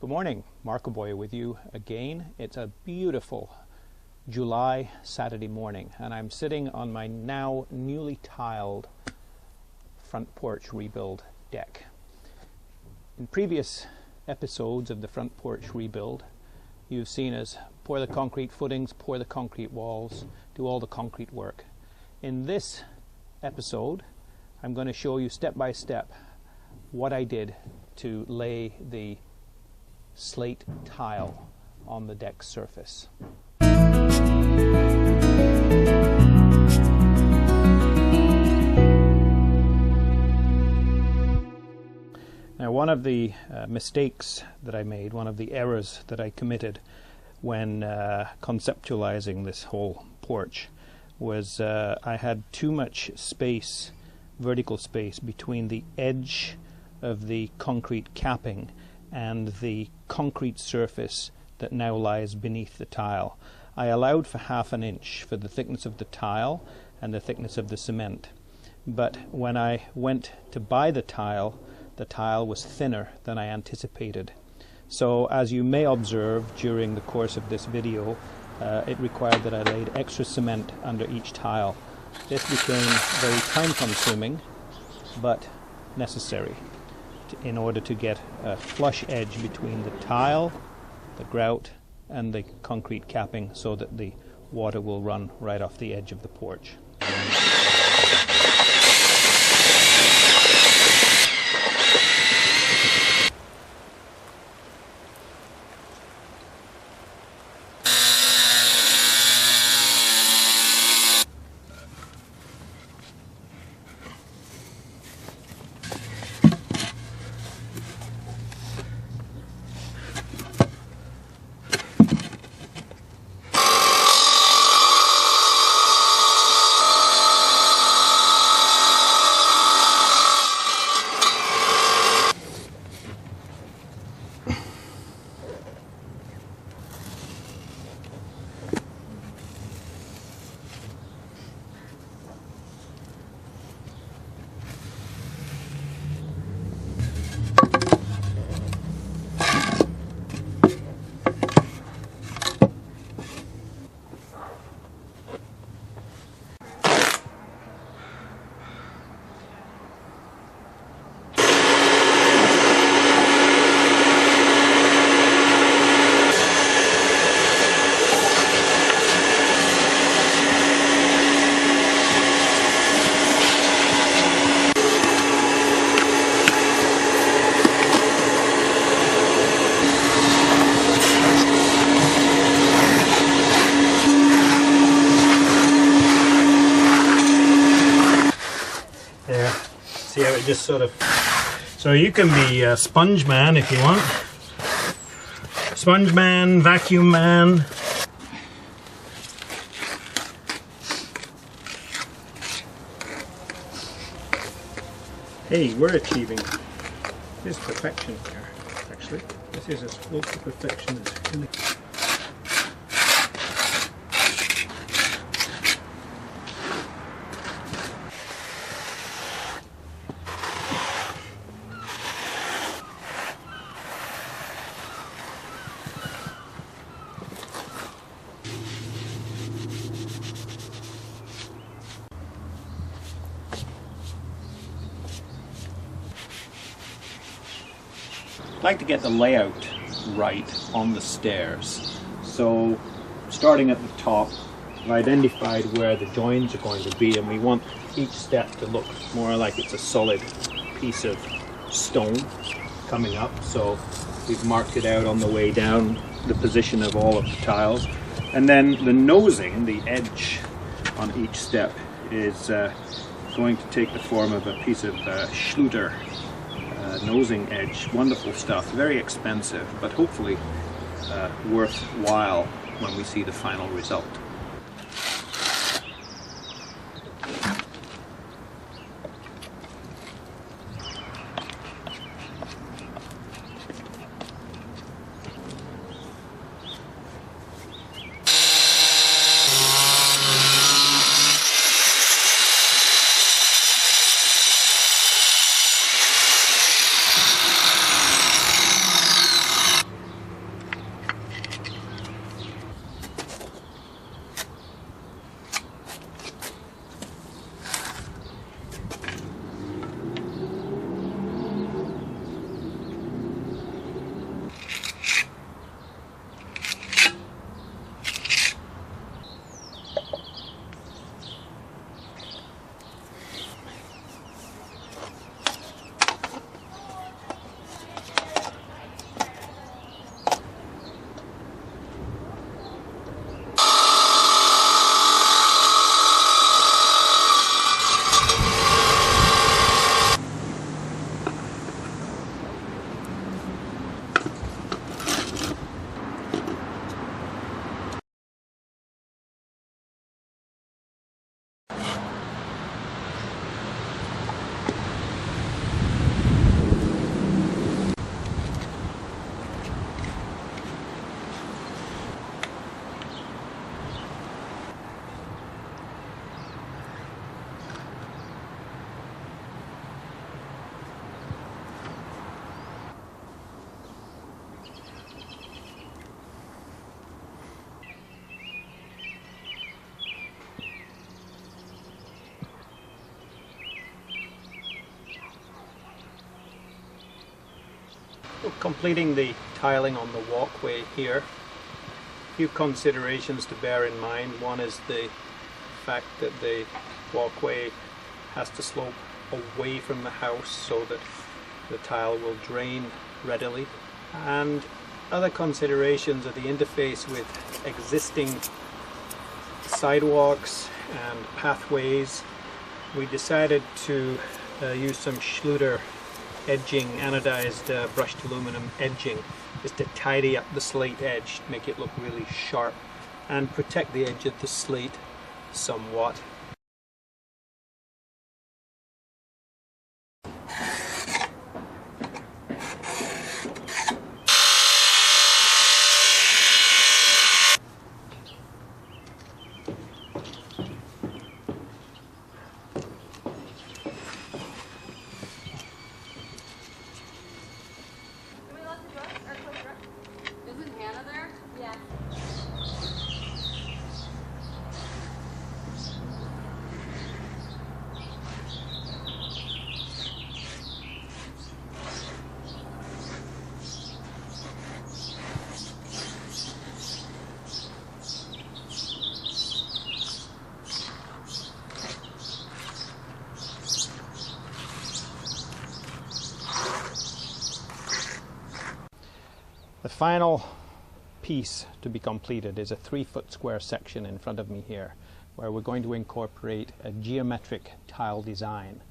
Good morning, Marco with you again. It's a beautiful July Saturday morning and I'm sitting on my now newly tiled front porch rebuild deck. In previous episodes of the front porch rebuild, you've seen us pour the concrete footings, pour the concrete walls, do all the concrete work. In this episode, I'm going to show you step by step what I did to lay the slate tile on the deck surface. Now, one of the mistakes that I made, one of the errors that I committed when conceptualizing this whole porch was I had too much space, vertical space, between the edge of the concrete capping and the concrete surface that now lies beneath the tile. I allowed for ½ an inch for the thickness of the tile and the thickness of the cement. But when I went to buy the tile was thinner than I anticipated. So as you may observe during the course of this video, it required that I laid extra cement under each tile. This became very time consuming but necessary in order to get a flush edge between the tile, the grout and the concrete capping so that the water will run right off the edge of the porch. See how it just sort of... So you can be a sponge man if you want. Sponge man, vacuum man. Hey, we're achieving this perfection here, actually. This is as close to perfection as can. I'd like to get the layout right on the stairs. So starting at the top, I've identified where the joins are going to be, and we want each step to look more like it's a solid piece of stone coming up. So we've marked it out on the way down, the position of all of the tiles. And then the nosing, the edge on each step, is going to take the form of a piece of Schluter nosing edge. Wonderful stuff, very expensive, but hopefully worthwhile when we see the final result. We're completing the tiling on the walkway here. A few considerations to bear in mind. One is the fact that the walkway has to slope away from the house so that the tile will drain readily. And other considerations are the interface with existing sidewalks and pathways. We decided to use some Schluter edging, anodized brushed aluminum edging, just to tidy up the slate edge, make it look really sharp and protect the edge of the slate somewhat. The final piece to be completed is a 3-foot square section in front of me here, where we're going to incorporate a geometric tile design.